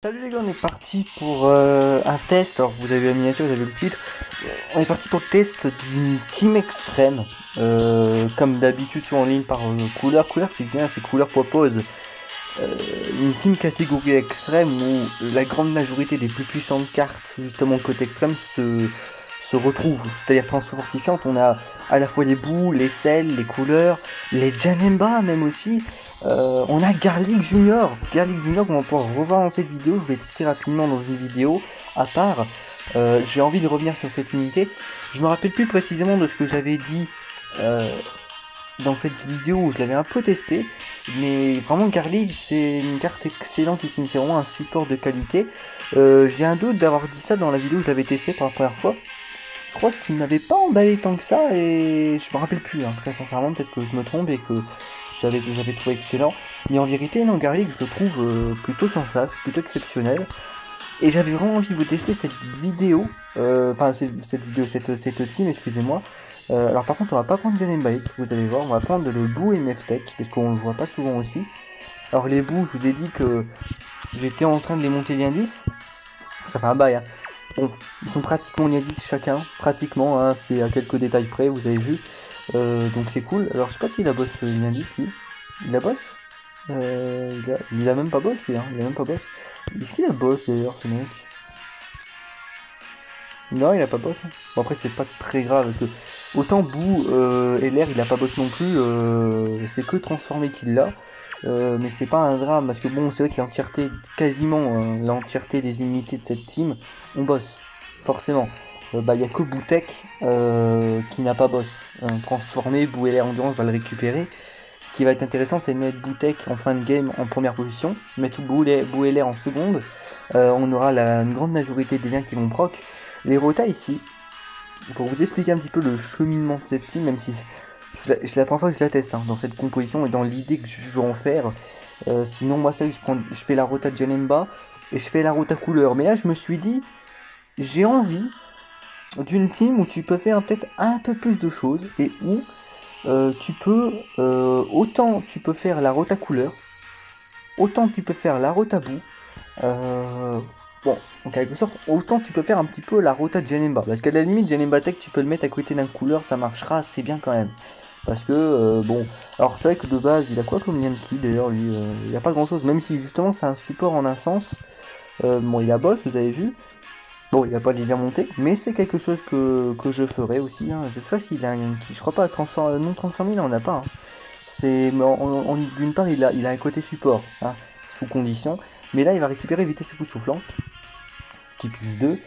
Salut les gars, on est parti pour un test. Alors vous avez la miniature, vous avez le titre. On est parti pour le test d'une team extrême. Comme d'habitude, soit en ligne par couleur. Couleur c'est bien, c'est couleur propose une team catégorie extrême où la grande majorité des plus puissantes cartes, justement côté extrême, se retrouvent. C'est-à-dire transfortifiantes. On a à la fois les bouts, les sels, les couleurs, les Janemba même aussi. On a Garlic Junior. Garlic Junior qu'on va pouvoir revoir dans cette vidéo. Je vais tester rapidement dans une vidéo à part. J'ai envie de revenir sur cette unité. Je me rappelle plus précisément de ce que j'avais dit dans cette vidéo où je l'avais un peu testé. Mais vraiment Garlic c'est une carte excellente ici. C'est vraiment un support de qualité. J'ai un doute d'avoir dit ça dans la vidéo où je l'avais testé pour la première fois. Je crois qu'il m'avait pas emballé tant que ça et je me rappelle plus, hein, très sincèrement, peut-être que je me trompe et que j'avais trouvé excellent. Mais en vérité, non, Garlic, je le trouve plutôt sans sas, plutôt exceptionnel. Et j'avais vraiment envie de vous tester cette vidéo, cette team, excusez-moi. Alors par contre, on va pas prendre Janembaïk, vous allez voir, on va prendre le Boo et Meftech, parce qu'on le voit pas souvent aussi. Alors les Boo, je vous ai dit que j'étais en train de les monter lien 10, ça fait un bail, hein. Bon, ils sont pratiquement lien 10 chacun, pratiquement, hein, c'est à quelques détails près, vous avez vu. Donc c'est cool. Alors je sais pas s'il a boss lien 10 lui. Il a boss il a même pas boss lui, hein. Il a même pas boss. Est-ce qu'il a boss d'ailleurs ce mec? Non, il a pas boss. Hein. Bon après c'est pas très grave parce que autant Boo et l'air il a pas boss non plus, c'est que transformé qu'il l'a. Mais c'est pas un drame parce que bon c'est vrai que l'entièreté, quasiment l'entièreté des unités de cette team on boss, forcément. Bah il y a que Boutek qui n'a pas boss. Transformé, Boo et l'air endurance va le récupérer. Ce qui va être intéressant c'est de mettre Boutek en fin de game en première position, mettre Boo et l'air en seconde. On aura une grande majorité des liens qui vont proc. Les rotas ici, pour vous expliquer un petit peu le cheminement de cette team, même si c'est la première fois que je la teste hein, dans cette composition et dans l'idée que je veux en faire. Sinon, moi, ça, je fais la rota de Janemba et je fais la rota couleur. Mais là, je me suis dit, j'ai envie d'une team où tu peux faire peut-être un peu plus de choses et où tu peux, autant tu peux faire la rota couleur, autant tu peux faire la rota bout. Bon, en quelque sorte, autant tu peux faire un petit peu la rota de Janemba. Parce qu'à la limite, Janemba Tech, tu peux le mettre à côté d'un couleur, ça marchera assez bien quand même. Parce que, bon, alors c'est vrai que de base, il a quoi comme lien de ki d'ailleurs, lui il a pas grand chose, même si justement c'est un support en un sens. Bon, il a boss, vous avez vu. Bon, il a pas les liens montés, mais c'est quelque chose que je ferai aussi. Hein. Je sais pas s'il a un lien de ki, je crois pas, non 35 000, on a pas. Hein. C'est, d'une part, il a un côté support, hein, sous condition. Mais là, il va récupérer vitesse époustouflante. Ki plus 2.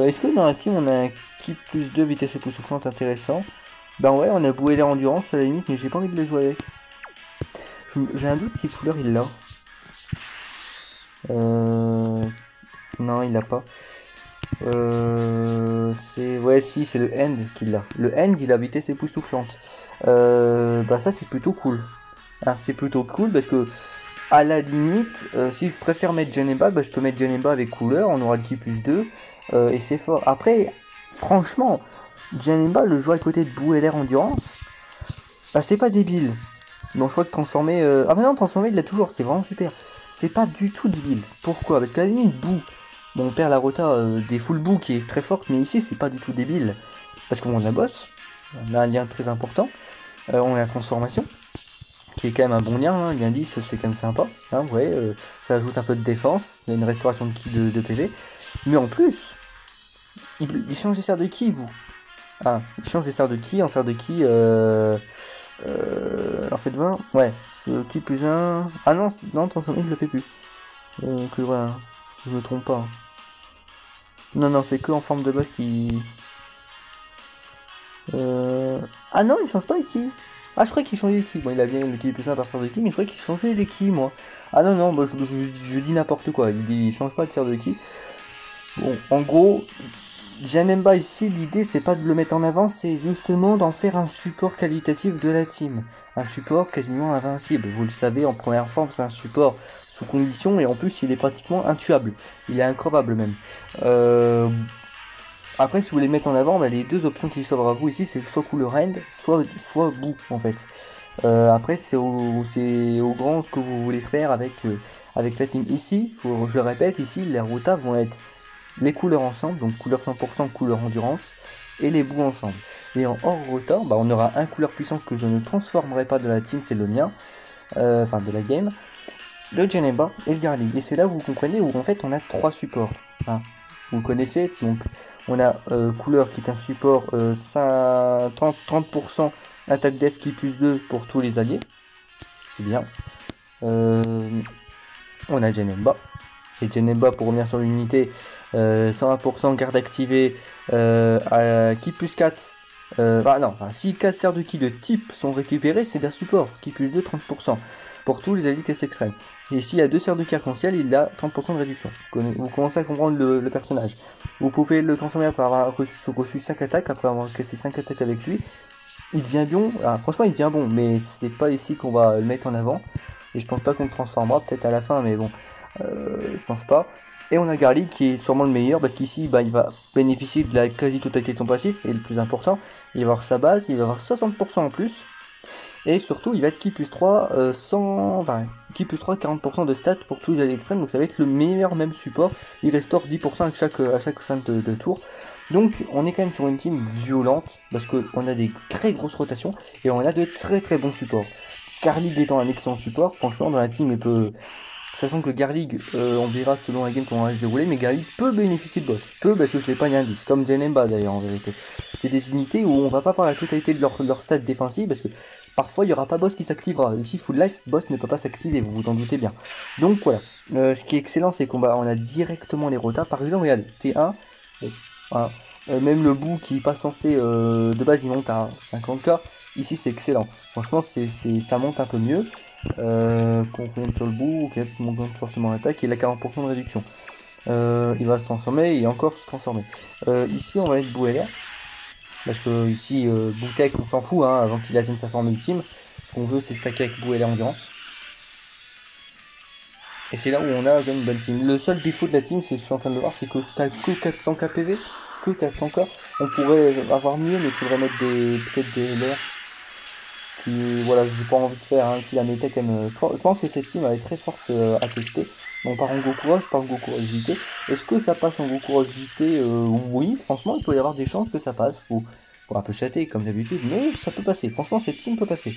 Est-ce que dans la team on a un Ki plus 2 vitesse époustouflante intéressant? Ben ouais, on a boué l'air endurance à la limite, mais j'ai pas envie de le jouer avec. J'ai un doute si couleur il l'a. Non, il l'a pas. Ouais, si, c'est le end qu'il l'a. Le end, il a vitesse époustouflante. Bah ça, c'est plutôt cool. Ah, c'est plutôt cool parce que à la limite, si je préfère mettre Janemba, bah, je peux mettre Janemba avec couleur, on aura le Ki plus 2, et c'est fort. Après, franchement, Janemba, le jouer à côté de Boo et l'air endurance, bah c'est pas débile. Donc je crois que transformer... Ah mais non, transformer il l'a toujours, c'est vraiment super. C'est pas du tout débile. Pourquoi? Parce qu'à la limite, Boo, bon, on perd la rota des full Boo qui est très forte, mais ici c'est pas du tout débile. Parce qu'on a la boss, on a un lien très important, on a la transformation qui est quand même un bon lien, hein. Lien 10 c'est quand même sympa, hein, ouais, ça ajoute un peu de défense, il y a une restauration de ki de PV, mais en plus, il change des serres de ki, vous. Ah, il change des serres de ki en serres de ki, alors faites voir, ouais, ce ki plus 1, ah non, non, transformé je le fais plus, que voilà, je me trompe pas. Non, non, c'est que en forme de boss qui... Ah non, il change pas les ki. Ah, je croyais qu'il changeait les ki. Bon, il a bien le ki plus 1 par sort de ki, mais je croyais qu'il changeait les ki, moi. Ah non, non, bah, je dis n'importe quoi. Il change pas de sort de ki. Bon, en gros, Janemba ici, l'idée, c'est pas de le mettre en avant, c'est justement d'en faire un support qualitatif de la team. Un support quasiment invincible. Vous le savez, en première forme, c'est un support sous condition, et en plus, il est pratiquement intuable. Il est increvable, même. Après, si vous voulez mettre en avant, bah, les deux options qui s'offrent à vous ici, c'est soit couleur end, soit Boo en fait. Après, c'est au grand ce que vous voulez faire avec avec la team. Ici, je le répète, ici les rotas vont être les couleurs ensemble, donc couleur 100%, couleur endurance, et les bouts ensemble. Et en hors rota, bah, on aura un couleur puissance que je ne transformerai pas de la team, c'est le mien, enfin de la game, le Janemba et le Garlig. Et c'est là où vous comprenez où en fait on a 3 supports. Hein. Vous connaissez, donc on a couleur qui est un support 30% attaque def qui plus 2 pour tous les alliés. C'est bien. On a Janemba. Et Janemba pour revenir sur l'unité, 101% garde activée qui plus 4. Si 4 serres de ki de type sont récupérés, c'est d'un support, qui plus 2, 30%. Pour tous les alliés casse extrême. Et s'il y a 2 serres de ki arc-en-ciel, il a 30% de réduction. Vous commencez à comprendre le personnage. Vous pouvez le transformer après avoir reçu 5 attaques, après avoir cassé 5 attaques avec lui. Il devient bon, franchement il devient bon, mais c'est pas ici qu'on va le mettre en avant. Et je pense pas qu'on le transformera, peut-être à la fin, mais bon, je pense pas. Et on a Garlig qui est sûrement le meilleur, parce qu'ici il va bénéficier de la quasi-totalité de son passif, et le plus important, il va avoir sa base, il va avoir 60% en plus. Et surtout, il va être ki plus 3, ki plus 3, 40% de stats pour tous les alliés extrêmes, donc ça va être le meilleur même support. Il restaure 10% à chaque fin de tour. Donc on est quand même sur une team violente, parce qu'on a des très grosses rotations, et on a de très très bons supports. Garlig étant un excellent support, franchement dans la team il peut... Sachant que Garlig, on verra selon la game comment on va se dérouler, mais Garlig peut bénéficier de boss. Peut parce que je n'ai pas d'indice, comme Janemba d'ailleurs en vérité. C'est des unités où on va pas voir la totalité de leur stats défensives, parce que parfois il n'y aura pas boss qui s'activera. Ici full life, boss ne peut pas s'activer, vous vous en doutez bien. Donc voilà, ce qui est excellent c'est qu'on a directement les rotas. Par exemple, regardez, T1, voilà. Même le bout qui n'est pas censé, de base il monte à 50k. Ici c'est excellent, franchement ça monte un peu mieux. Qu'on monte sur le bout, qu'on monte forcément l'attaque, il a 40% de réduction. Il va se transformer et encore se transformer. Ici on va mettre Bouéler, parce que ici Boutek on s'en fout hein, avant qu'il atteigne sa forme ultime. Ce qu'on veut c'est stacker avec Bouéler endurance. Et c'est là où on a une bonne team. Le seul défaut de la team, c'est je suis en train de le voir, c'est que t'as que 400k PV, que 400k. On pourrait avoir mieux, mais il faudrait mettre peut-être des LR. Voilà, j'ai pas envie de faire, hein, si la méta quand même, je pense que cette team elle est très forte à tester. On part en Gokura, je parle Gokurosité. Est-ce que ça passe en Gokurosité? Oui, franchement, il peut y avoir des chances que ça passe. Faut un peu chatter comme d'habitude, mais ça peut passer. Franchement, cette team peut passer.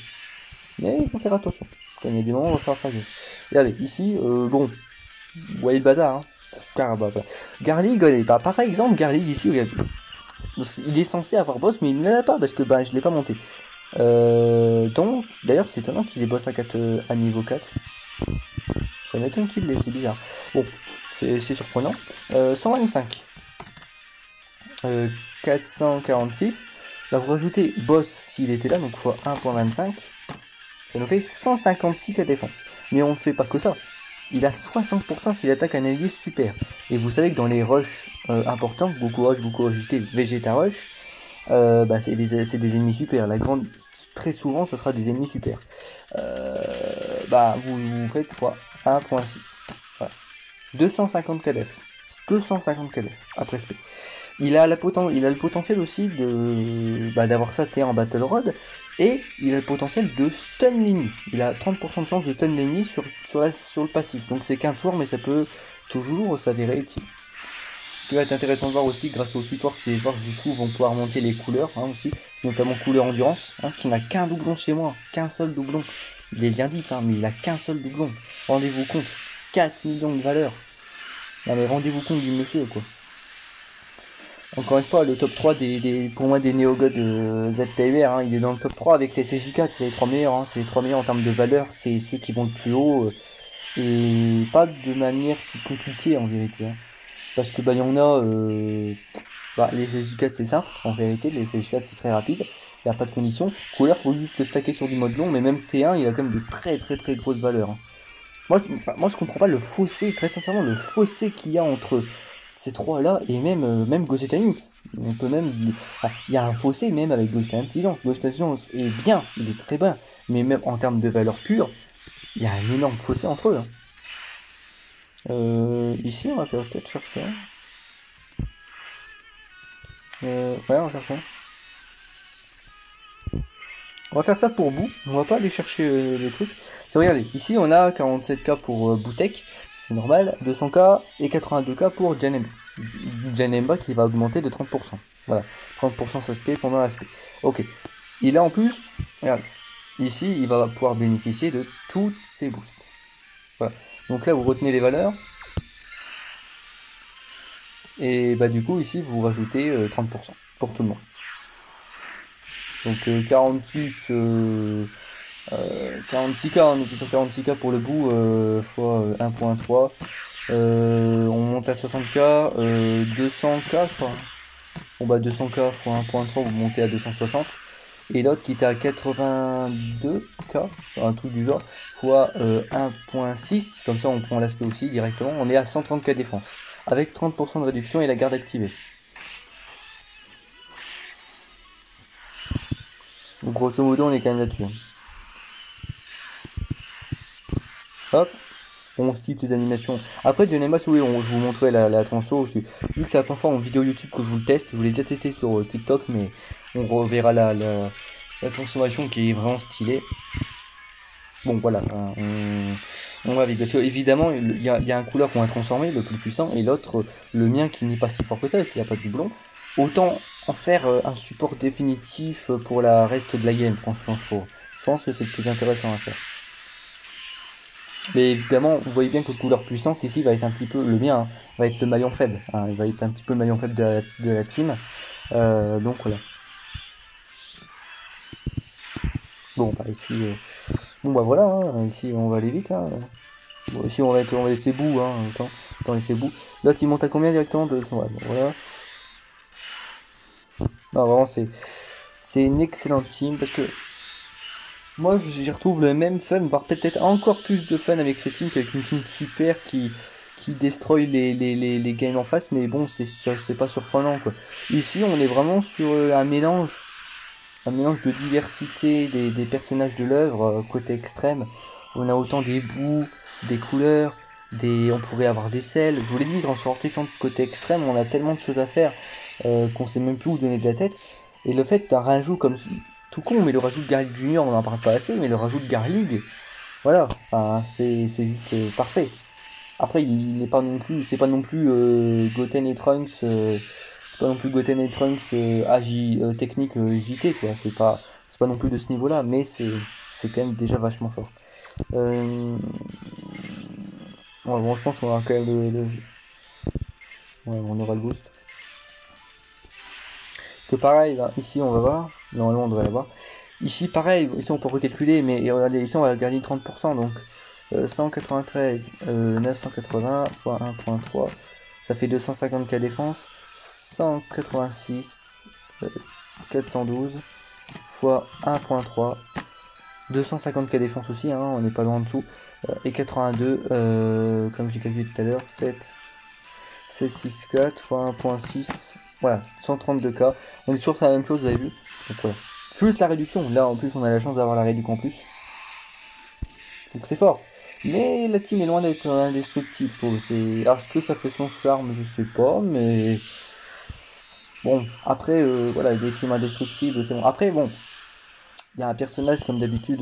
Mais il faut faire attention. Quand il y a des moments, on va faire gaffe. Regardez, ici, bon, vous voyez le bazar, hein. Garlig, par exemple, Garlig ici, regardez. Il est censé avoir boss, mais il ne l'a pas parce que je l'ai pas monté. Donc, d'ailleurs, c'est étonnant qu'il ait boss à niveau 4. Ça m'étonne qu'il l'ait, c'est bizarre. Bon, c'est surprenant. 125. 446. Là, vous rajoutez boss s'il était là, donc x 1.25. Ça nous fait 156 la défense. Mais on ne fait pas que ça. Il a 60% s'il attaque un allié super. Et vous savez que dans les rushs importants, Goku Rush, Goku Rush, Vegeta Rush, c'est des ennemis super. Très souvent, ce sera des ennemis super. Vous faites x 1.6. Voilà. 250 KDF. 250 KDF après SP. Il a le potentiel aussi d'avoir ça T en Battle Road. Et il a le potentiel de stun l'ennemi. Il a 30% de chance de stun l'ennemi sur le passif. Donc c'est qu'un tour, mais ça peut toujours s'avérer utile. Ce qui va être intéressant de voir aussi grâce au support, c'est voir jusqu'où vont pouvoir monter les couleurs aussi, notamment couleur endurance, qui n'a qu'un doublon chez moi, qu'un seul doublon. Il est bien 10, mais il a qu'un seul doublon. Rendez-vous compte, 4 millions de valeurs. Non mais rendez-vous compte du monsieur quoi. Encore une fois, le top 3 pour moi des néo-gods de ZPVR, il est dans le top 3 avec les CJ4, c'est les 3 meilleurs, c'est les 3 meilleurs en termes de valeur, c'est ceux qui vont le plus haut, et pas de manière si compliquée en vérité. Parce que il y en a, les CJ4 c'est simple, en vérité, les CJ4 c'est très rapide, il n'y a pas de conditions. Couleur, faut juste le stacker sur du mode long, mais même T1, il a quand même de très très très grosses valeurs. Moi je comprends pas le fossé, très sincèrement, le fossé qu'il y a entre ces trois là et même Gogeta Inks. On peut même, il y a un fossé même avec Gogeta Intelligence. Gogeta Intelligence est bien, il est très bas, mais même en termes de valeur pure, il y a un énorme fossé entre eux. Ici on va peut-être faire ça. Ouais, on va faire ça. On va faire ça pour vous. On va pas aller chercher les trucs. Regardez, ici on a 47K pour Boutek, c'est normal, 200K et 82K pour Janemba. Janemba qui va augmenter de 30%. Voilà, 30% ça se paye pendant l'aspect. Ok. Et là en plus, regarde, ici il va pouvoir bénéficier de toutes ces boosts. Voilà. Donc là vous retenez les valeurs. Et bah du coup ici vous rajoutez 30% pour tout le monde. Donc 46, 46K, on était sur 46K pour le bout fois 1.3. On monte à 60K, 200K je crois. Bon bah 200K fois 1.3 vous montez à 260. Et l'autre qui était à 82K, un truc du genre, fois 1.6, comme ça on prend l'aspect aussi directement, on est à 130K défense, avec 30% de réduction et la garde activée. Donc grosso modo on est quand même là-dessus. Hop, on type les animations. Après Janemba, oui, je vous montrerai la transfo aussi. Vu que c'est la première fois en vidéo YouTube que je vous le teste, je vous l'ai déjà testé sur TikTok, mais on reverra la transformation qui est vraiment stylée. Bon voilà, on va vite. Parce que évidemment, il y a un couleur qu'on a transformé, le plus puissant, et l'autre, le mien qui n'est pas si fort que ça, parce qu'il n'y a pas de doublon. Autant en faire un support définitif pour la reste de la game, franchement, je pense que c'est le plus intéressant à faire. Mais évidemment, vous voyez bien que couleur puissance ici va être un petit peu le mien, hein, va être le maillon faible. Hein, il va être un petit peu le maillon faible de la team. Donc voilà. Bon bah ici, bon bah voilà, hein, ici on va aller vite. Hein. Bon, ici on va laisser bout, hein, attends laisser bout. L'autre il monte à combien directement de... Ouais, bon, voilà. Non vraiment c'est une excellente team parce que moi j'y retrouve le même fun, voire peut-être encore plus de fun avec cette team qu'avec une team super qui destroy les games en face, mais bon c'est pas surprenant quoi. Ici on est vraiment sur un mélange de diversité des personnages de l'œuvre, côté extrême. On a autant des bouts, des couleurs, on pourrait avoir des selles. Je vous l'ai dit, transportation de côté extrême, on a tellement de choses à faire qu'on sait même plus où donner de la tête. Et le fait d'un rajout comme tout con, mais le rajout de Garlic Junior, on n'en parle pas assez, mais le rajout de Garlic, voilà, enfin, c'est juste parfait. Après, il n'est pas non plus, c'est pas non plus Goten et Trunks, c'est pas non plus Goten et Trunks technique JT quoi. C'est pas non plus de ce niveau-là, mais c'est quand même déjà vachement fort. Ouais, bon, je pense qu'on aura quand même ouais, on aura le boost. Que pareil, là, ici on va voir, normalement on devrait l'avoir. Ici pareil, ici on peut recalculer, mais regardez, ici on va garder 30%, donc 193, 980 fois 1.3, ça fait 250K défense, 186, 412 fois 1.3, 250K défense aussi, hein, on n'est pas loin en dessous, et 82, comme j'ai calculé tout à l'heure, 764 fois 1.6, voilà, 132K, on est toujours sur la même chose, vous avez vu, donc voilà. Plus la réduction, là en plus on a la chance d'avoir la réduction en plus, donc c'est fort. Mais la team est loin d'être indestructible, je trouve. Alors, est-ce que ça fait son charme? Je sais pas, mais... Bon, après, voilà, des teams indestructibles, c'est bon. Après, bon, il y a un personnage, comme d'habitude,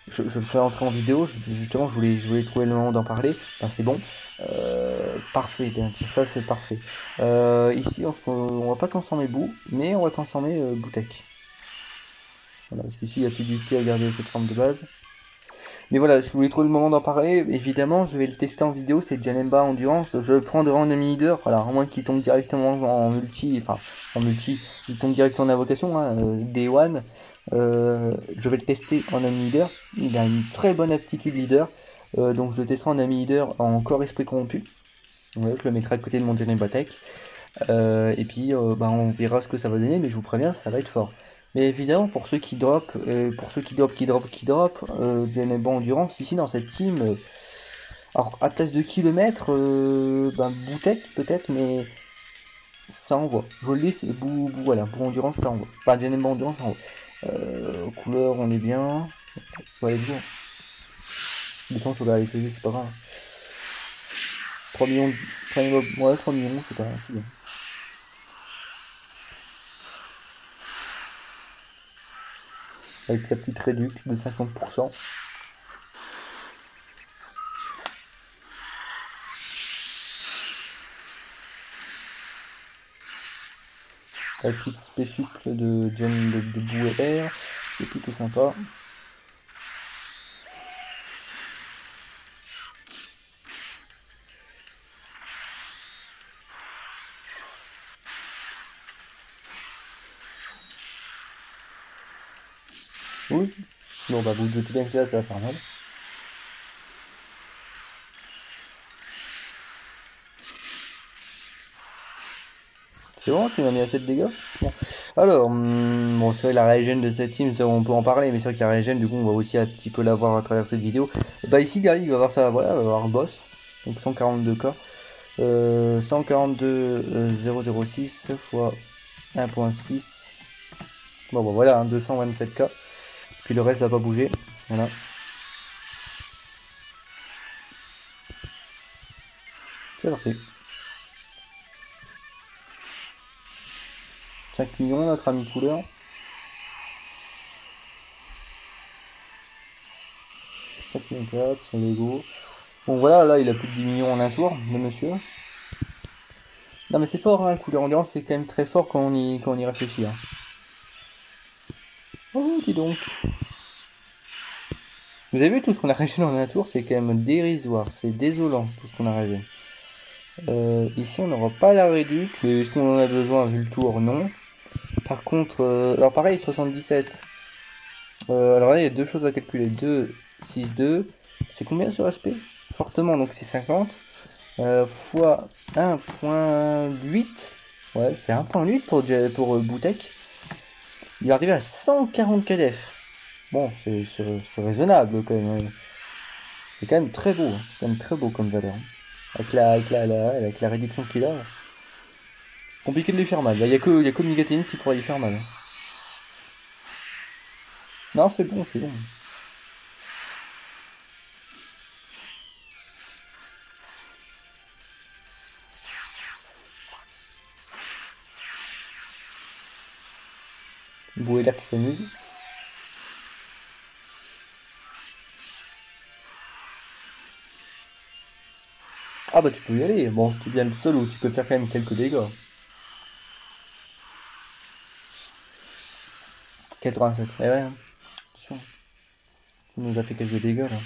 je le ferai entrer en vidéo, justement, je voulais trouver le moment d'en parler. Ben, c'est bon. Parfait, bien sûr, ça c'est parfait. Ici, on va pas transformer Bou, mais on va transformer Boutek. Voilà, parce qu'ici, il n'y a plus d'utilité à garder cette forme de base. Mais voilà, je voulais trouver le moment d'en parler. Évidemment, je vais le tester en vidéo, c'est Janemba Endurance. Je le prendrai en leader, voilà, à moins qu'il tombe directement en multi, il tombe directement en invocation, hein, Day One. Je vais le tester en ami leader. Il a une très bonne aptitude leader, donc je le testerai en ami leader en corps esprit corrompu. Ouais, je le mettrai à côté de mon Janemba Tech. Et puis, bah, on verra ce que ça va donner, mais je vous préviens, ça va être fort. Mais évidemment, pour ceux qui drop, Janemba Endurance, ici dans cette team, alors à place de kilomètres, ben, Boutek peut-être, mais ça envoie. Je le dis, c'est voilà, Bou Endurance, ça envoie. Enfin, Janemba Endurance, ça envoie. Couleur, on est bien. Voilà, du coup. Les chances, on va aller c'est pas grave. 3 millions, 3 millions, ouais, 3 millions, c'est pas grave, c'est bien. Avec sa petite réduction de 50%. La petite spé suple de Gen de boue et air, c'est plutôt sympa. Oui. Bon bah vous doutez bien que là ça va faire mal. C'est bon, tu m'as mis assez de dégâts. Bon. Alors, bon, c'est vrai la régène de cette team, ça, on peut en parler, mais c'est vrai que la régène, du coup, on va aussi un petit peu la voir à travers cette vidéo. Bah ici, Gary, il va avoir ça, voilà, il va avoir un boss, donc 142k. 142 006 fois 1.6. Bon, bah voilà, hein, 227k. Puis le reste, ça va pas bouger. Voilà. C'est parfait. 5 millions, notre ami couleur. 4 millions 4, son Lego. Bon voilà, là il a plus de 10 millions en un tour, le monsieur. Non mais c'est fort, hein, couleur endurance c'est quand même très fort quand on y réfléchit. Hein. Oh, dis donc. Vous avez vu tout ce qu'on a régéné en un tour, c'est quand même dérisoire, c'est désolant tout ce qu'on a régéné. Ici on n'aura pas la réduc, mais est-ce qu'on en a besoin vu le tour? Non. Par contre, alors pareil, 77. Alors là il y a deux choses à calculer. 2, 6, 2. C'est combien sur HP? Fortement, donc c'est 50. Fois 1.8. Ouais, c'est 1.8 pour Boutek. Il est arrivé à 140 KDF. Bon, c'est raisonnable quand même. C'est quand même très beau. Hein. C'est quand même très beau comme valeur. Avec la réduction qu'il a. Compliqué de lui faire mal. Il n'y a que Migatine qui pourrait lui faire mal. Non, c'est bon, c'est bon. Bouéler qui s'amuse. Ah bah tu peux y aller. Bon, tu es bien le seul où tu peux faire quand même quelques dégâts. 87. Eh ouais, hein. Attention. Il nous a fait quelques dégâts là.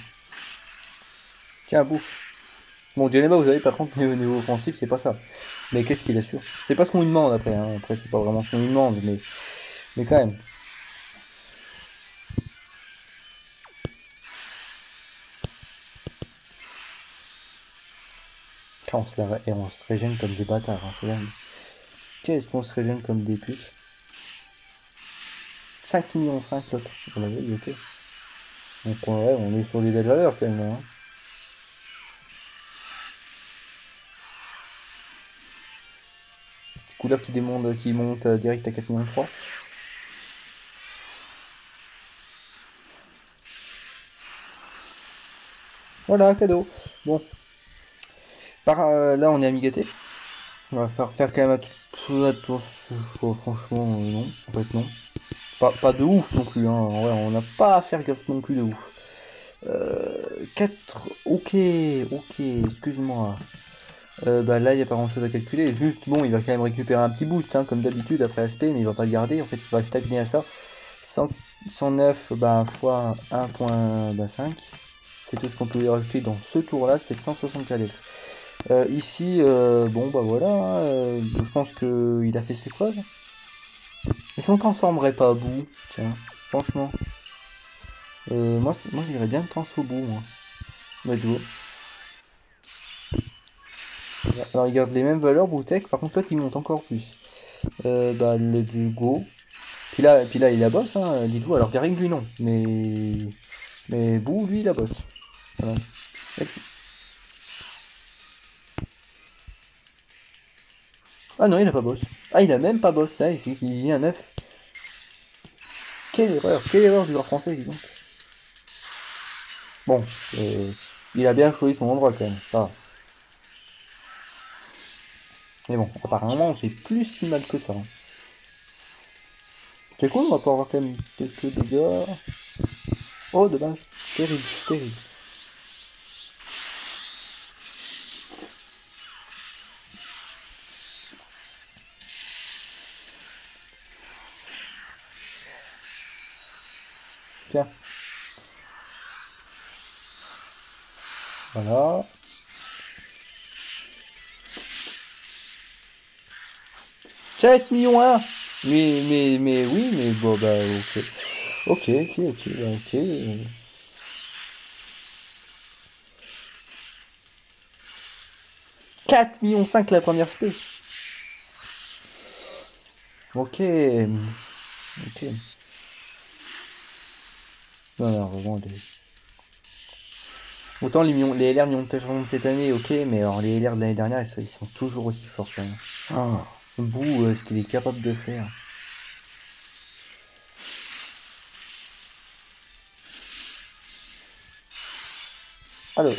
Tiens, bouffe. Bon, Geneva, vous savez, par contre, niveau offensif, c'est pas ça. Mais qu'est-ce qu'il assure? C'est pas ce qu'on lui demande après, hein. Après, c'est pas vraiment ce qu'on lui demande, mais quand même. Et on se régène comme des bâtards, hein, c'est dingue. Qu'est-ce qu'on se régène comme des putes? 5 millions 5 l'autre. On avait dit, ok. Donc, ouais, on est sur des belles valeurs quand même, hein. Couleur qui monte direct à 4 millions 3. Voilà, cadeau. Bon. Là, on est à mi-gâté. On va faire quand même attention. Franchement, non. En fait, non. Pas de ouf non plus. Hein. Ouais, on n'a pas à faire gaffe non plus de ouf. 4. Ok, excuse-moi. Bah là, il n'y a pas grand chose à calculer. Juste, bon, il va quand même récupérer un petit boost, hein, comme d'habitude, après aspect, mais il va pas le garder. En fait, il va stagner à ça. 109 bah, fois 1.5. C'est tout ce qu'on peut lui rajouter dans ce tour-là, c'est 160 KDF. Ici, bon, bah voilà, hein, je pense qu'il a fait ses preuves. Est-ce qu'on transformerait pas à bout? Tiens, franchement. Moi j'irais bien le trans au bout, moi. Let's go. Alors il garde les mêmes valeurs, Boutek, par contre toi il monte encore plus. Bah let's go. Puis là il a boss, hein, dites-vous. Alors Garing lui non, mais Bou lui il a boss. Voilà. Ah non il a pas boss. Ah il a même pas boss, là il y a un 9. Quelle erreur du joueur français, dis donc. Bon, il a bien choisi son endroit quand même, ça va. Mais bon, apparemment on fait plus si mal que ça. Hein. C'est cool, on va pouvoir avoir quand même quelques dégâts. Oh dommage, terrible, terrible. Tiens. Voilà. « 7 millions 1 !» Mais oui, mais bon, bah, ok. Ok, bah, ok. 4 millions 5 la première spé. Ok. Ok. Non, vraiment, autant les LR millions de cette année, ok, mais alors les LR de l'année dernière, ils sont toujours aussi forts quand même. Ah, Boo, ce qu'il est capable de faire. Alors.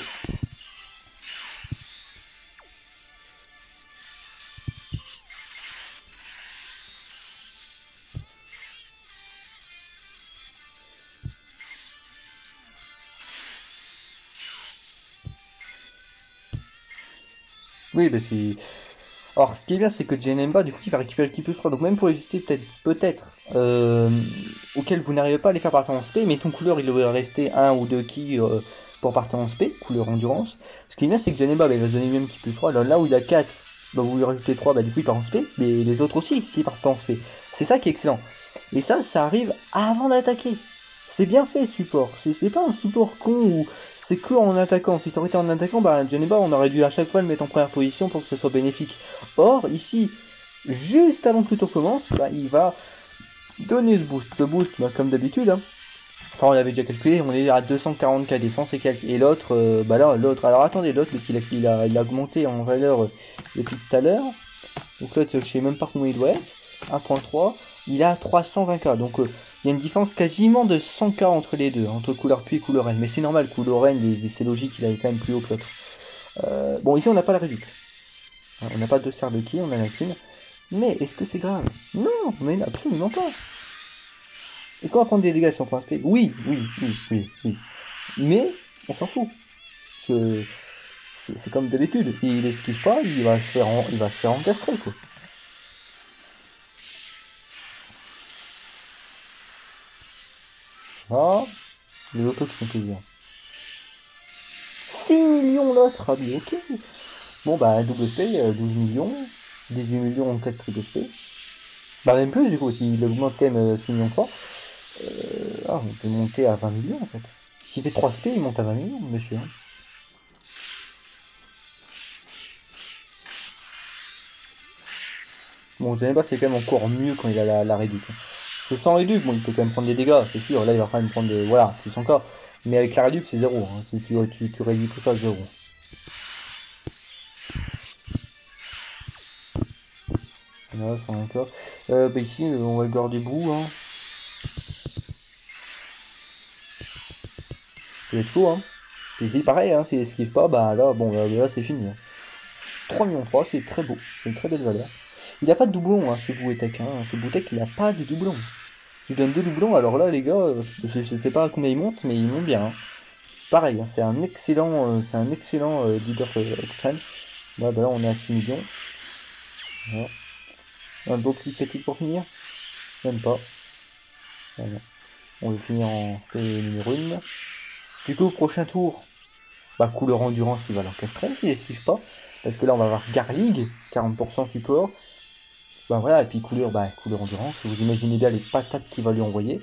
Oui, parce que... Alors, ce qui est bien, c'est que Jenemba, du coup, il va récupérer le qui plus 3. Donc, même pour les unités, peut-être, auxquelles vous n'arrivez pas à les faire partir en spé, mais ton couleur, il devrait rester 1 ou 2 ki pour partir en spé, couleur endurance. Ce qui est bien, c'est que Jenemba, bah, il va se donner lui-même qui plus 3. Alors, là où il a 4, bah, vous lui rajoutez 3, bah, du coup, il part en spé, mais les autres aussi, s'ils partent en spé. C'est ça qui est excellent. Et ça arrive avant d'attaquer. C'est bien fait, support. C'est pas un support con où c'est que en attaquant. Si ça aurait été en attaquant, bah, Geneba, on aurait dû à chaque fois le mettre en première position pour que ce soit bénéfique. Or, ici, juste avant que le tour commence, bah, il va donner ce boost. Ce boost, bah, comme d'habitude, hein. Enfin, on l'avait déjà calculé, on est à 240k défense et l'autre, bah là, l'autre, alors attendez, l'autre, parce qu'il a augmenté en valeur depuis tout à l'heure. Donc l'autre, je sais même pas combien il doit être. 1.3, il a 320k, donc il y a une différence quasiment de 100k entre les deux, entre couleur P et couleur N. Mais c'est normal, couleur N, c'est logique, il est quand même plus haut que l'autre. Bon, ici on n'a pas la réduction. On n'a pas de serre de ki, on a la kin. Mais est-ce que c'est grave? Non, mais absolument pas. Est-ce qu'on va prendre des dégâts si on prend un spé? Oui. Mais on s'en fout. C'est comme d'habitude. Il esquive pas, il va se faire encastrer, quoi. Ah, les autos qui font plaisir. 6 millions l'autre, ah oui, ok. Bon bah double spé, 12 millions, 18 millions en 4 triple spé. Bah même plus du coup, s'il augmente quand même 6 millions 3. On peut monter à 20 millions en fait. S'il fait 3 spé, il monte à 20 millions, monsieur. Bon, vous savez pas, c'est quand même encore mieux quand il a la réduction. Parce que sans réduc, bon, il peut quand même prendre des dégâts, c'est sûr. Là, il va quand même prendre des. Voilà, 600k. Mais avec la réduc, c'est 0. Hein. Si tu réduis tout ça à 0. Voilà, 120k. Bah ici, on va garder Boo. Hein. Ça va être fou, hein. Et ici, pareil, hein, s'il esquive pas, bah là, bon, là c'est fini. Hein. 3 millions 3, c'est très beau. C'est une très belle valeur. Il n'a pas de doublon, hein, ce Bouetech. Hein. Ce Bouetech, il n'a pas de doublon. Je lui donne 2 doublons, alors là, les gars, je sais pas à combien ils montent, mais ils montent bien. Hein. Pareil, hein, c'est un excellent leader extrême. Là, bah là, on est à 6 millions. Voilà. Un beau petit critique pour finir. Même pas. Voilà. On va finir en numéro 1. Du coup, au prochain tour, bah, couleur endurance, il va l'encastrer s'il esquive pas. Parce que là, on va avoir Garlig, 40% support. Bah voilà, et puis couleur endurance. Vous imaginez bien les patates qu'il va lui envoyer.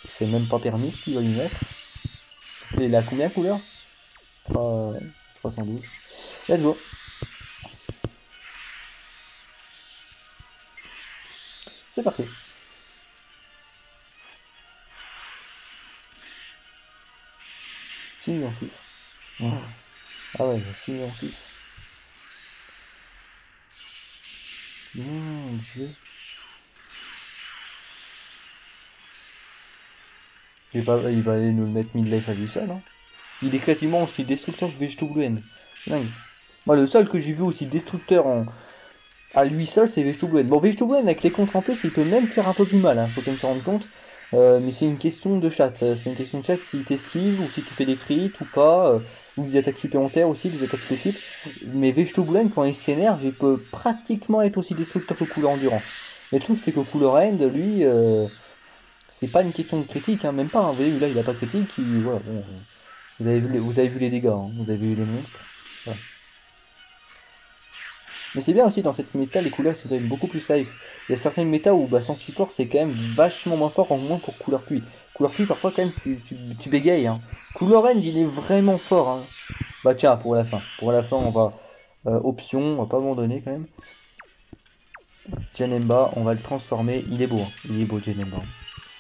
C'est même pas permis ce qu'il va lui mettre. Et il a combien couleur 312. Let's go. C'est parti. $6 millions 6. Oh. Ah ouais, 6 millions 6. Mon dieu. Il va aller nous le mettre mid-life à lui seul. Hein. Il est quasiment aussi destructeur que Vegetable. Dingue. Moi, le seul que j'ai vu aussi destructeur à lui seul, c'est Vegetable. Bon, Vegetable, avec les contres en plus, il peut même faire un peu plus mal. Hein. Faut quand même se rendre compte. Mais c'est une question de chat. C'est une question de chat si t'esquives ou si tu fais des crits ou pas. Ou des attaques supplémentaires aussi, des attaques spécifiques. Mais Vegetable, quand il s'énerve, il peut pratiquement être aussi destructeur que couleur endurance. Mais le truc, c'est que couleur end, lui. C'est pas une question de critique, hein, même pas. Hein. Vous voyez, là, il a pas de critique. Voilà, bon, vous avez vu les dégâts, hein, vous avez vu les monstres. Voilà. Mais c'est bien aussi dans cette méta, les couleurs sont quand même beaucoup plus safe. Il y a certaines méta où sans support c'est quand même vachement moins fort, en moins pour couleur pluie. Couleur pluie parfois quand même tu bégayes. Hein. Couleur range il est vraiment fort. Hein. Bah tiens, pour la fin. Pour la fin on va... option, on va pas abandonner quand même. Janemba, on va le transformer. Il est beau, hein. Il est beau Janemba.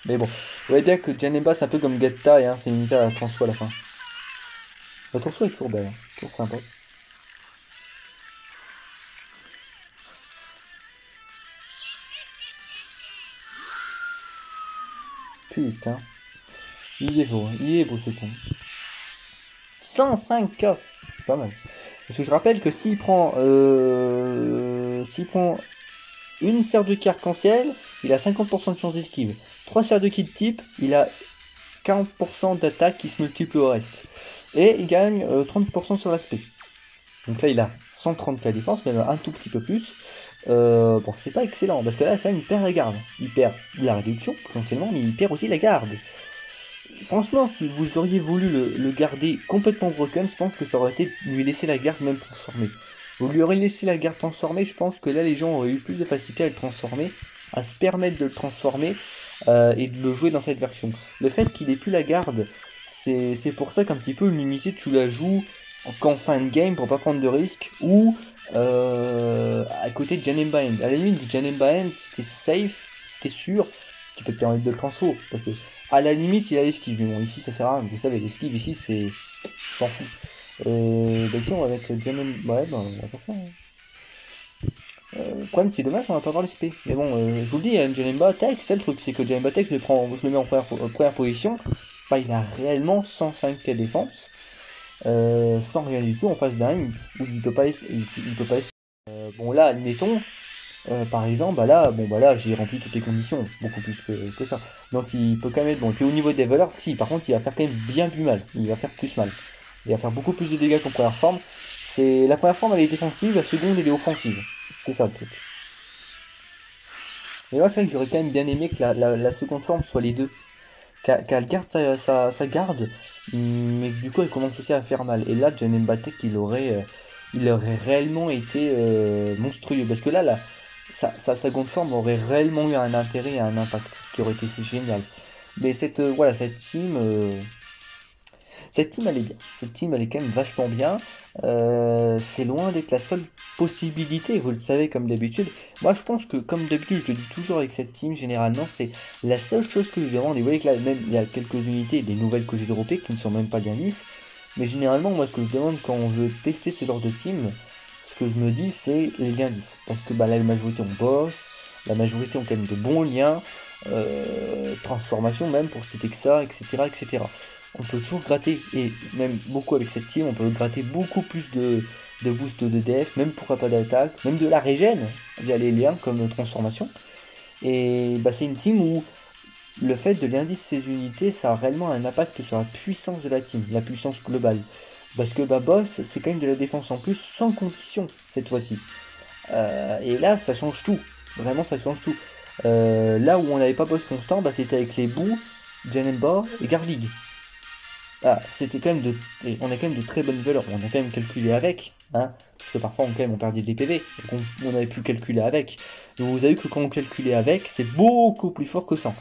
Mais bon, vous voyez bien que Janemba c'est un peu comme Getta, hein. C'est une méta à transfo à la fin. La transfo est toujours belle, hein. Toujours sympa. Putain. Il est beau, hein. Il est beau ce con. 105k. Pas mal. Parce que je rappelle que s'il prend une serre de qui arc-en-ciel, il a 50% de chance d'esquive. 3 serres de qui de type, il a 40% d'attaque qui se multiplie au reste. Et il gagne 30% sur l'aspect. Donc là il a 130k défense, même un tout petit peu plus. Bon c'est pas excellent, parce que là quand même il perd la garde. Il perd la réduction potentiellement, mais il perd aussi la garde. Franchement, si vous auriez voulu le garder complètement broken, je pense que ça aurait été de lui laisser la garde même transformée. Vous lui aurez laissé la garde transformée, je pense que là les gens auraient eu plus de facilité à le transformer, à se permettre de le transformer et de le jouer dans cette version. Le fait qu'il ait plus la garde, c'est pour ça qu'un petit peu l'unité tu la joues qu'en fin de game pour pas prendre de risques, ou à côté de Janemba End. À la limite, Janemba End, c'était safe, c'était sûr, tu peux te permettre de le transfo, parce que à la limite il a l'esquive, mais bon ici ça sert à rien, vous savez l'esquive ici c'est... s'en fout. Bah ici on va mettre Janemba, ouais bah on va faire ça. Le problème c'est dommage on va pas avoir l'SP, mais bon je vous le dis, Janemba Tech, c'est le truc, c'est que Janemba Tech je le mets en première position, bah il a réellement 105k défense, sans rien du tout en face d'un hit, où il peut pas bon là admettons, par exemple, bah là j'ai rempli toutes les conditions, beaucoup plus que ça. Donc il peut quand même être bon. Puis au niveau des valeurs, si par contre il va faire quand même bien plus mal. Il va faire plus mal. Il va faire beaucoup plus de dégâts qu'en première forme. C'est la première forme elle est défensive, la seconde elle est offensive. C'est ça le truc. Et là c'est vrai que j'aurais quand même bien aimé que la seconde forme soit les deux. Qu'elle garde sa garde, mais que du coup elle commence aussi à faire mal. Et là Janemba Tech il aurait réellement été monstrueux. Parce que là sa seconde forme aurait réellement eu un intérêt et un impact, ce qui aurait été si génial. Mais voilà, cette team elle est bien. Cette team elle est quand même vachement bien. C'est loin d'être la seule possibilité, vous le savez comme d'habitude. Moi je pense que comme d'habitude, je le dis toujours avec cette team, généralement c'est la seule chose que je demande. Et vous voyez que là même il y a quelques unités, des nouvelles que j'ai droppées qui ne sont même pas bien lisses. Mais généralement moi ce que je demande quand on veut tester ce genre de team, ce que je me dis c'est les liens 10. Parce que là la majorité on boss, la majorité ont quand même de bons liens, transformation même pour citer que ça, etc. etc. On peut toujours gratter, et même beaucoup avec cette team, on peut gratter beaucoup plus de boost de def, même pourquoi pas d'attaque, même de la régène via les liens comme transformation. Et bah c'est une team où le fait de l'indice ces unités, ça a réellement un impact sur la puissance de la team, la puissance globale. Parce que boss, c'est quand même de la défense en plus, sans condition, cette fois-ci. Et là, ça change tout. Vraiment, ça change tout. Là où on n'avait pas boss constant, c'était avec les bouts, Janemba et Garlig. Ah, c'était quand même on a quand même de très bonnes valeurs. On a quand même calculé avec, hein, parce que parfois on perdait des PV, donc on avait pu calculer avec. Donc vous avez vu que quand on calculait avec, c'est beaucoup plus fort que 100.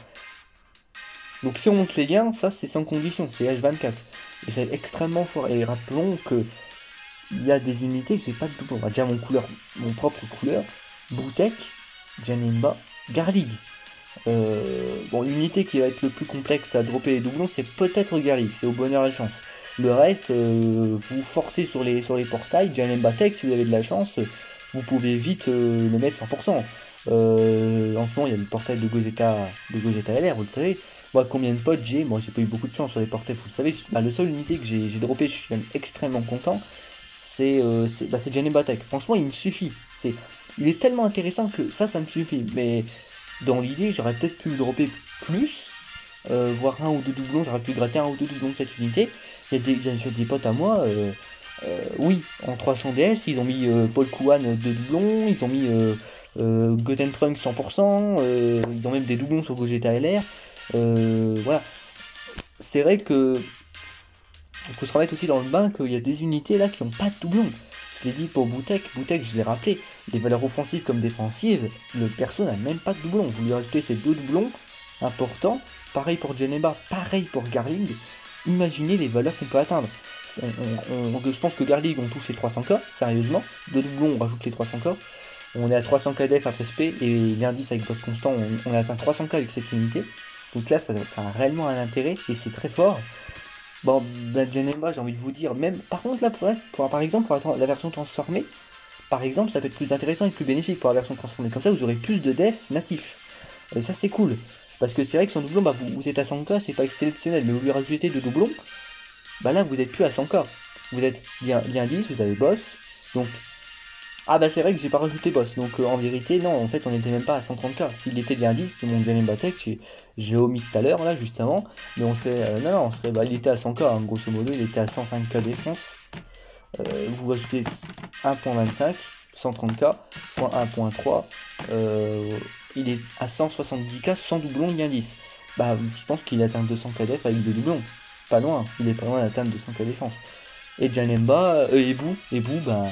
Donc si on monte les liens, ça c'est sans condition, c'est H24. Et c'est extrêmement fort. Et rappelons que il y a des unités, j'ai pas de doublon. On va dire mon propre couleur, Boutek, Janemba, Garlig. Bon, l'unité qui va être le plus complexe à dropper les doublons, c'est peut-être Garlig, c'est au bonheur et chance. Le reste, vous forcez sur les portails, Janemba Tech, si vous avez de la chance, vous pouvez vite le mettre 100%. En ce moment, il y a le portail de Gozeta LR, vous le savez. Moi, combien de potes j'ai? Moi, j'ai pas eu beaucoup de chance sur les portails, vous le savez. La seule unité que j'ai droppé, je suis même extrêmement content, c'est Janemba Tech. Franchement, il me suffit. Il est tellement intéressant que ça me suffit. Mais dans l'idée, j'aurais peut-être pu le dropper plus, voire un ou deux doublons, j'aurais pu gratter un ou deux doublons de cette unité. Il y a des potes à moi, oui, en 300 DS, ils ont mis Paul Kouan de doublons, ils ont mis Goten Trunk 100%, ils ont même des doublons sur Gogeta LR. Voilà. C'est vrai que il faut se remettre aussi dans le bain qu'il y a des unités là qui n'ont pas de doublon. Je l'ai dit pour Boutek, je l'ai rappelé, les valeurs offensives comme défensives, le perso n'a même pas de doublon. Vous lui rajoutez ces deux doublons importants, pareil pour Janemba, pareil pour Garling. Imaginez les valeurs qu'on peut atteindre. Je pense que Garling on touche les 300k, sérieusement. Deux doublons, on rajoute les 300k. On est à 300k def après SP et l'indice avec boss constant, on a atteint 300k avec cette unité. Donc là, ça a réellement un intérêt et c'est très fort. Bon, Janemba, j'ai envie de vous dire, même par contre, là, par exemple, pour la version transformée, par exemple, ça peut être plus intéressant et plus bénéfique pour la version transformée. Comme ça, vous aurez plus de def natif. Et ça, c'est cool. Parce que c'est vrai que son doublon, bah, vous êtes à 100k, c'est pas exceptionnel, mais vous lui rajoutez deux doublons, bah là, vous êtes plus à 100k. Vous êtes bien 10, vous avez boss, donc. Ah bah c'est vrai que j'ai pas rajouté boss, donc en vérité non, en fait on était même pas à 130k, s'il était bien 10, c'est mon Janemba Tech, j'ai omis tout à l'heure là juste avant, mais on serait, non, on serait, bah il était à 100k, hein, grosso modo, il était à 105k défense, vous ajoutez 1.25, 130k, point 1.3, il est à 170k sans doublon bien 10, bah je pense qu'il atteint 200k def avec deux doublons, pas loin, il est pas loin d'atteindre 200k défense, et Janemba, et Boo, bah...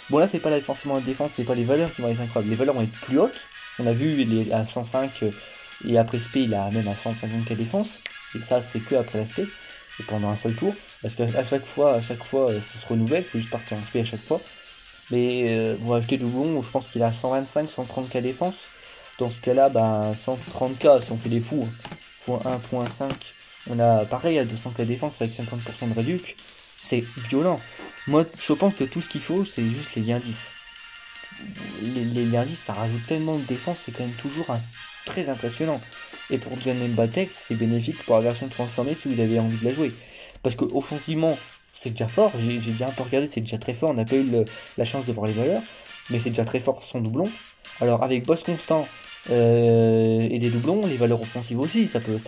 Bon là c'est pas forcément la défense, c'est pas les valeurs qui vont être incroyables, les valeurs vont être plus hautes, on a vu il est à 105 et après SP il a même à 150k défense, et ça c'est que après l'aspect, et pendant un seul tour, parce qu'à chaque fois ça se renouvelle, il faut juste partir en SP à chaque fois, mais vous rajoutez doublon, je pense qu'il a 125, 130k défense, dans ce cas là, bah 130k si on fait des fous, fois 1.5, on a pareil à 200k défense avec 50% de réduc. C'est violent. Moi, je pense que tout ce qu'il faut, c'est juste les liens 10. Les liens 10, ça rajoute tellement de défense, c'est quand même toujours très impressionnant. Et pour Janemba Tech, c'est bénéfique pour la version transformée si vous avez envie de la jouer. Parce que offensivement, c'est déjà fort. J'ai bien un peu regardé, c'est déjà très fort. On n'a pas eu la chance de voir les valeurs, mais c'est déjà très fort sans doublon. Alors avec boss constant et des doublons, les valeurs offensives aussi, ça peut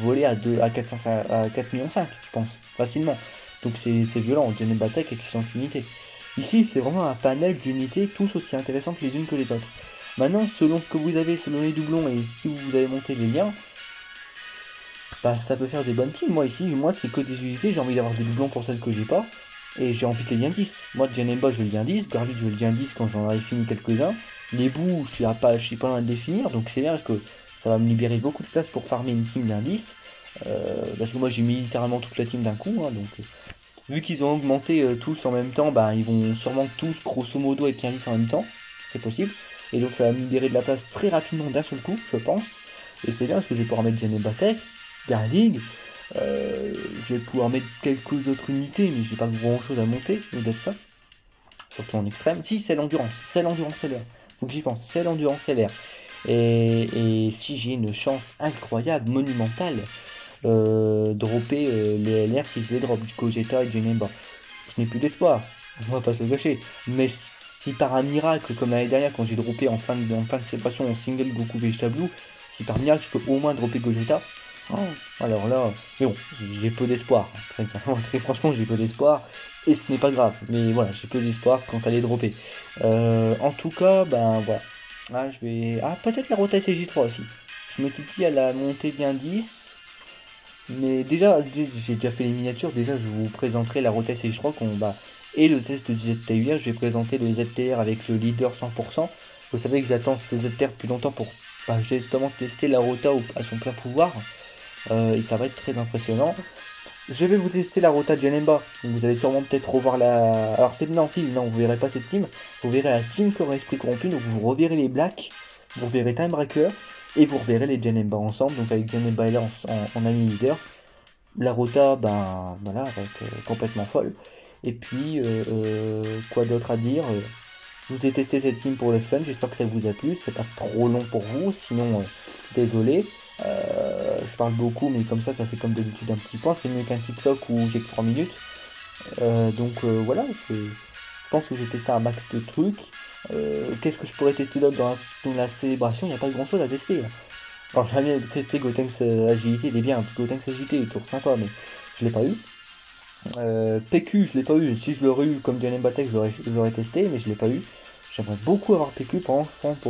voler à 4 millions 5, je pense, facilement. Donc c'est violent, Janemba Tech, excellente unité. Ici, c'est vraiment un panel d'unités, tous aussi intéressantes les unes que les autres. Maintenant, selon ce que vous avez, selon les doublons, et si vous avez monté les liens, bah ça peut faire des bonnes teams. Moi ici, c'est que des unités, j'ai envie d'avoir des doublons pour celles que j'ai pas, et j'ai envie de les liens 10. Moi, Janemba, je veux le lien 10, Garlic, je veux le lien 10 quand j'en aurai fini quelques-uns. Les bouts, je suis pas loin de les finir, donc c'est bien parce que ça va me libérer beaucoup de place pour farmer une team lien 10. Parce que moi j'ai mis littéralement toute la team d'un coup, hein, donc vu qu'ils ont augmenté tous en même temps, bah ils vont sûrement tous grosso modo être 10 en même temps, c'est possible, et donc ça va me libérer de la place très rapidement d'un seul coup, je pense, et c'est bien parce que je vais pouvoir mettre Janemba Tech, Garlig, je vais pouvoir mettre quelques autres unités, mais j'ai pas grand chose à monter au-delà de ça, surtout en extrême. Si, c'est l'endurance LR, faut que j'y pense, c'est l'endurance LR, et si j'ai une chance incroyable, monumentale, dropper les LR si je les drop, Gogeta et Janemba. Je n'ai plus d'espoir, on va pas se le gâcher. Mais si par un miracle, comme l'année dernière quand j'ai droppé en fin de séparation en single Goku Vegeta Blue, si par miracle je peux au moins dropper Gogeta, alors là, mais bon, j'ai peu d'espoir. Très franchement, j'ai peu d'espoir. Et ce n'est pas grave. Mais voilà, j'ai peu d'espoir quand elle est droppée. En tout cas, ben voilà. Ah, je vais. Ah, peut-être la Rota SJ3 aussi. Je me titille à la montée bien 10. Mais déjà, j'ai déjà fait les miniatures. Déjà, je vous présenterai la Rota SJ3 combat et le test de ZTR. Je vais présenter le ZTR avec le leader 100%. Vous savez que j'attends ce ZTR depuis longtemps pour justement tester la Rota à son plein pouvoir. Et ça va être très impressionnant. Je vais vous tester la Rota Janemba. Vous allez sûrement peut-être revoir la... Alors c'est non, vous verrez pas cette team. Vous verrez la team Corps Esprit Corrompu. Donc vous reverrez les Blacks. Vous verrez Timebreaker. Et vous reverrez les Janemba ensemble. Donc avec Janemba là en ami leader. La Rota, ben voilà, va être complètement folle. Et puis, quoi d'autre à dire je vous ai testé cette team pour le fun. J'espère que ça vous a plu. C'est pas trop long pour vous. Sinon, désolé. Je parle beaucoup, mais comme ça fait comme d'habitude un petit point. C'est mieux qu'un TikTok où j'ai que 3 minutes. Donc voilà, je pense que j'ai testé un max de trucs. Qu'est-ce que je pourrais tester d'autre dans la célébration? Il n'y a pas grand chose à tester. Alors j'aimerais bien tester Gotenks Agilité, il est bien. Gotenks Agilité est toujours sympa, mais je l'ai pas eu. PQ, je l'ai pas eu. Si je l'aurais eu comme Janemba Tech, je l'aurais testé, mais je l'ai pas eu. J'aimerais beaucoup avoir PQ pour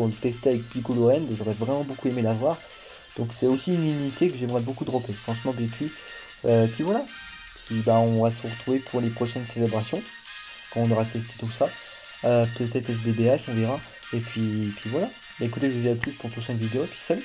le tester avec Piccolo End. J'aurais vraiment beaucoup aimé l'avoir. Donc c'est aussi une unité que j'aimerais beaucoup dropper. Franchement, BQ. Puis voilà. Puis bah, on va se retrouver pour les prochaines célébrations. Quand on aura testé tout ça. Peut-être SDBH, on verra. Et puis voilà. Écoutez, je vous dis à tous pour une prochaine vidéo. Et puis salut.